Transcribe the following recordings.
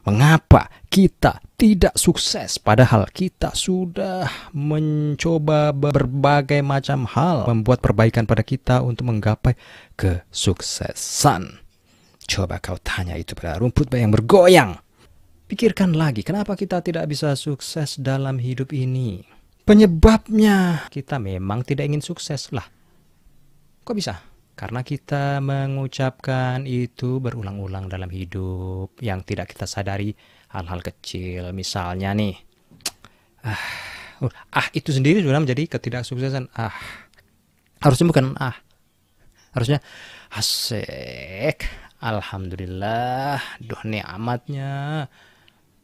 Mengapa kita tidak sukses padahal kita sudah mencoba berbagai macam hal membuat perbaikan pada kita untuk menggapai kesuksesan? Coba kau tanya itu pada rumput yang bergoyang. Pikirkan lagi, kenapa kita tidak bisa sukses dalam hidup ini? Penyebabnya kita memang tidak ingin sukses lah. Kok bisa? Karena kita mengucapkan itu berulang-ulang dalam hidup yang tidak kita sadari hal-hal kecil. Misalnya nih, itu sendiri sudah menjadi ketidaksuksesan. Harusnya bukan harusnya asik, alhamdulillah, duh nikmatnya,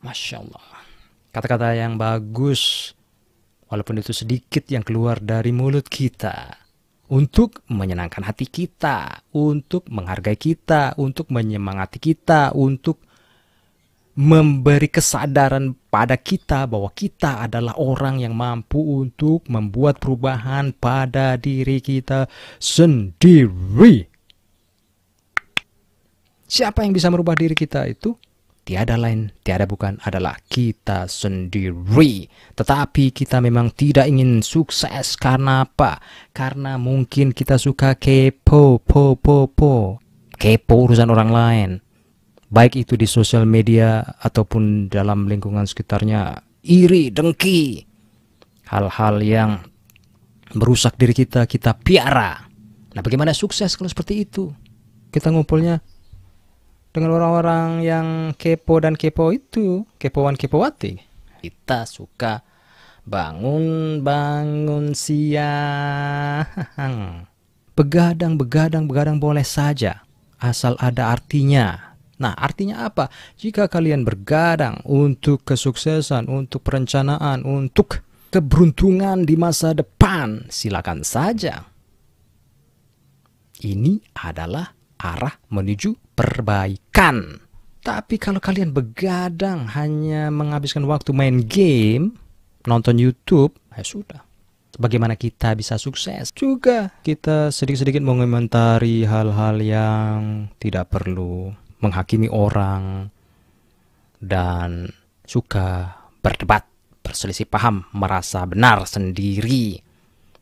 masya Allah. Kata-kata yang bagus, walaupun itu sedikit yang keluar dari mulut kita, untuk menyenangkan hati kita, untuk menghargai kita, untuk menyemangati kita, untuk memberi kesadaran pada kita bahwa kita adalah orang yang mampu untuk membuat perubahan pada diri kita sendiri. Siapa yang bisa merubah diri kita itu? Tiada lain, tiada bukan adalah kita sendiri. Tetapi kita memang tidak ingin sukses. Karena apa? Karena mungkin kita suka kepo urusan orang lain. Baik itu di sosial media ataupun dalam lingkungan sekitarnya. Iri, dengki. Hal-hal yang merusak diri kita, kita piara. Nah, bagaimana sukses kalau seperti itu? Kita ngumpulnya dengan orang-orang yang kepo dan kepo itu, kepoan kepowati. Kita suka bangun siang. Begadang boleh saja, asal ada artinya. Nah, artinya apa? Jika kalian bergadang untuk kesuksesan, untuk perencanaan, untuk keberuntungan di masa depan, silakan saja. Ini adalah arah menuju perbaikan. Tapi kalau kalian begadang hanya menghabiskan waktu main game, nonton YouTube, ya sudah. Bagaimana kita bisa sukses? Juga kita sedikit-sedikit mengomentari hal-hal yang tidak perlu, menghakimi orang, dan suka berdebat, berselisih paham, merasa benar sendiri,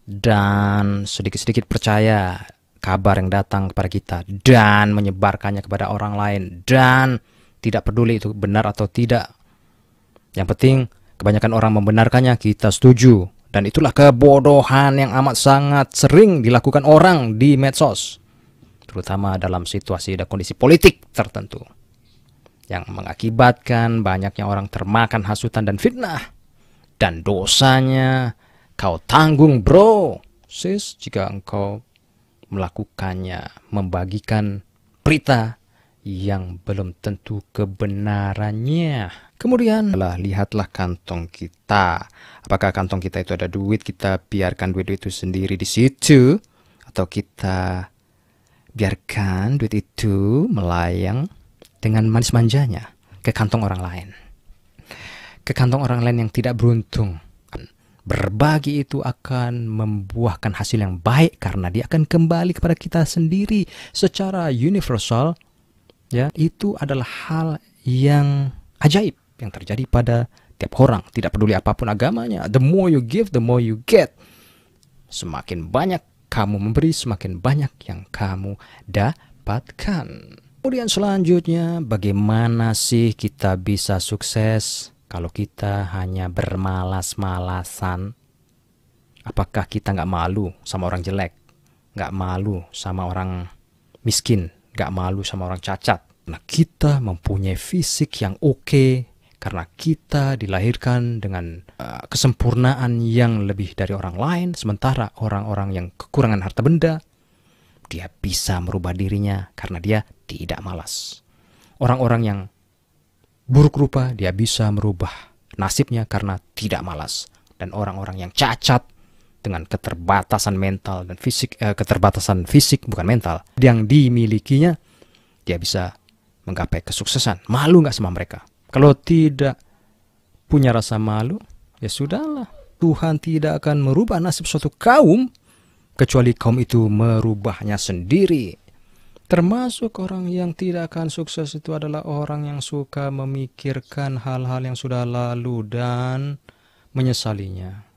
dan sedikit-sedikit percaya kabar yang datang kepada kita dan menyebarkannya kepada orang lain dan tidak peduli itu benar atau tidak. Yang penting kebanyakan orang membenarkannya, kita setuju. Dan itulah kebodohan yang amat sangat sering dilakukan orang di medsos, terutama dalam situasi dan kondisi politik tertentu yang mengakibatkan banyaknya orang termakan hasutan dan fitnah. Dan dosanya kau tanggung, bro, sis, jika engkau melakukannya, membagikan berita yang belum tentu kebenarannya. Kemudian lihatlah kantong kita. Apakah kantong kita itu ada duit, kita biarkan duit itu sendiri di situ, atau kita biarkan duit itu melayang dengan manis manjanya ke kantong orang lain, ke kantong orang lain yang tidak beruntung. Berbagi itu akan membuahkan hasil yang baik karena dia akan kembali kepada kita sendiri secara universal. Ya, itu adalah hal yang ajaib yang terjadi pada tiap orang, tidak peduli apapun agamanya. The more you give, the more you get. Semakin banyak kamu memberi, semakin banyak yang kamu dapatkan. Kemudian selanjutnya, bagaimana sih kita bisa sukses kalau kita hanya bermalas-malasan? Apakah kita nggak malu sama orang jelek? Nggak malu sama orang miskin? Nggak malu sama orang cacat? Nah, kita mempunyai fisik yang oke karena kita dilahirkan dengan kesempurnaan yang lebih dari orang lain. Sementara orang-orang yang kekurangan harta benda, dia bisa merubah dirinya karena dia tidak malas. Orang-orang yang buruk rupa, dia bisa merubah nasibnya karena tidak malas. Dan orang-orang yang cacat dengan keterbatasan mental dan fisik, keterbatasan fisik bukan mental, yang dimilikinya, dia bisa menggapai kesuksesan. Malu nggak sama mereka? Kalau tidak punya rasa malu, ya sudahlah. Tuhan tidak akan merubah nasib suatu kaum kecuali kaum itu merubahnya sendiri. Termasuk orang yang tidak akan sukses itu adalah orang yang suka memikirkan hal-hal yang sudah lalu dan menyesalinya.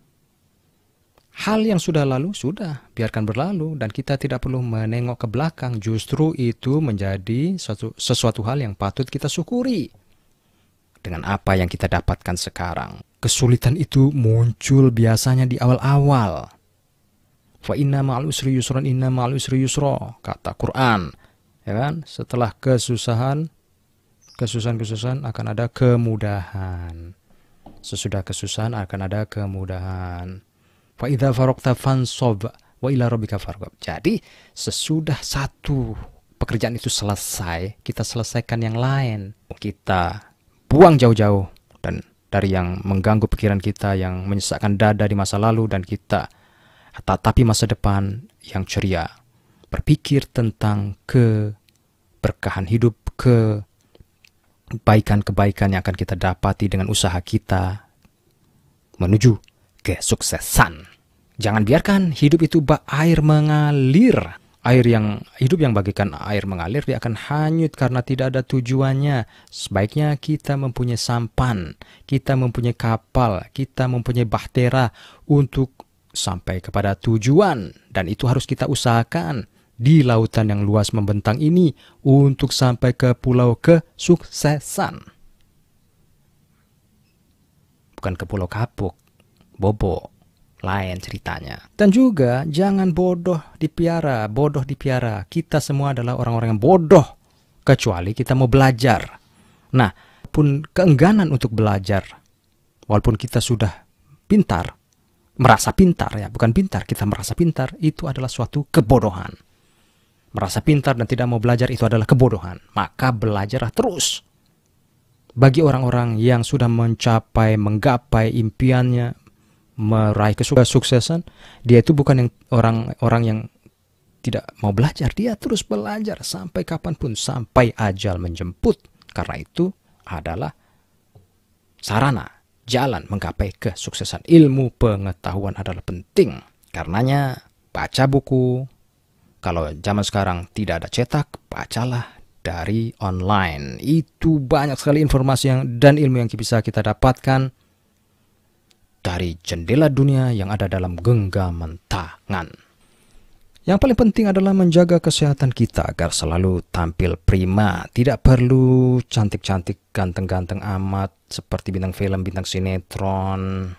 Hal yang sudah lalu, sudah, biarkan berlalu dan kita tidak perlu menengok ke belakang. Justru itu menjadi sesuatu hal yang patut kita syukuri. Dengan apa yang kita dapatkan sekarang. Kesulitan itu muncul biasanya di awal-awal. Fa inna ma'al usri yusran, inna ma'al usri yusra, kata Quran. Ya kan? Setelah kesusahan akan ada kemudahan. Sesudah kesusahan akan ada kemudahan. Fa idza faraqta fansob wa ila rabbika farghab. Jadi sesudah satu pekerjaan itu selesai, kita selesaikan yang lain. Kita buang jauh-jauh dan dari yang mengganggu pikiran kita, yang menyesakkan dada di masa lalu, dan kita tatapi masa depan yang ceria. Berpikir tentang keberkahan hidup, kebaikan-kebaikan yang akan kita dapati dengan usaha kita menuju kesuksesan. Jangan biarkan hidup itu air mengalir. Hidup yang bagaikan air mengalir, dia akan hanyut karena tidak ada tujuannya. Sebaiknya kita mempunyai sampan, kita mempunyai kapal, kita mempunyai bahtera untuk sampai kepada tujuan. Dan itu harus kita usahakan di lautan yang luas membentang ini untuk sampai ke pulau kesuksesan. Bukan ke pulau kapuk, bobo. Lain ceritanya. Dan juga jangan bodoh dipiara. Kita semua adalah orang-orang yang bodoh kecuali kita mau belajar. Nah, pun keengganan untuk belajar, walaupun kita sudah pintar, merasa pintar ya, bukan pintar, kita merasa pintar, itu adalah suatu kebodohan. Merasa pintar dan tidak mau belajar itu adalah kebodohan. Maka belajarlah terus. Bagi orang-orang yang sudah menggapai impiannya, meraih kesuksesan, dia itu bukan yang orang yang tidak mau belajar. Dia terus belajar sampai kapanpun, sampai ajal menjemput. Karena itu adalah sarana, jalan menggapai kesuksesan. Ilmu pengetahuan adalah penting. Karenanya baca buku. Kalau zaman sekarang tidak ada cetak, bacalah dari online. Itu banyak sekali informasi dan ilmu yang bisa kita dapatkan dari jendela dunia yang ada dalam genggaman tangan. Yang paling penting adalah menjaga kesehatan kita agar selalu tampil prima. Tidak perlu cantik-cantik, ganteng-ganteng amat seperti bintang film, bintang sinetron.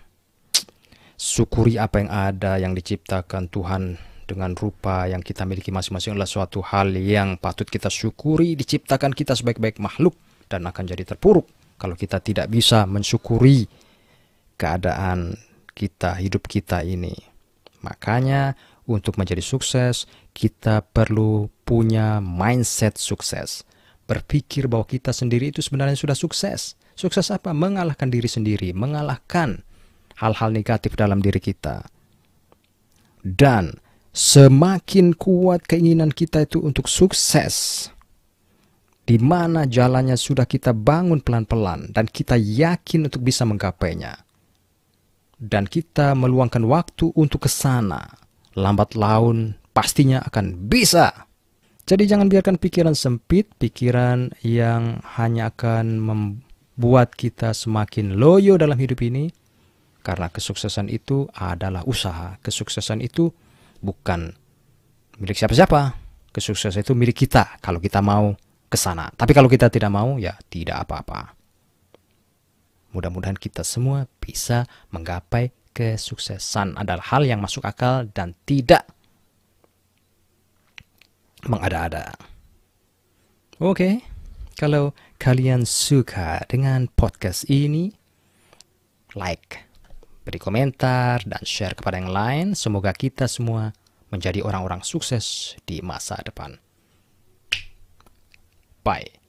Syukuri apa yang ada, yang diciptakan Tuhan dengan rupa yang kita miliki masing-masing adalah suatu hal yang patut kita syukuri. Diciptakan kita sebaik-baik makhluk dan akan jadi terpuruk kalau kita tidak bisa mensyukuri keadaan kita, hidup kita ini. Makanya untuk menjadi sukses, kita perlu punya mindset sukses. Berpikir bahwa kita sendiri itu sebenarnya sudah sukses. Sukses apa? Mengalahkan diri sendiri, mengalahkan hal-hal negatif dalam diri kita. Dan semakin kuat keinginan kita itu untuk sukses, di mana jalannya sudah kita bangun pelan-pelan dan kita yakin untuk bisa menggapainya. Dan kita meluangkan waktu untuk ke sana, lambat laun pastinya akan bisa. Jadi jangan biarkan pikiran sempit, pikiran yang hanya akan membuat kita semakin loyo dalam hidup ini. Karena kesuksesan itu adalah usaha. Kesuksesan itu bukan milik siapa-siapa. Kesuksesan itu milik kita kalau kita mau ke sana. Tapi kalau kita tidak mau, ya tidak apa-apa. Mudah-mudahan kita semua bisa menggapai kesuksesan. Adalah hal yang masuk akal dan tidak mengada-ada. Oke, kalau kalian suka dengan podcast ini, like, beri komentar, dan share kepada yang lain. Semoga kita semua menjadi orang-orang sukses di masa depan. Bye.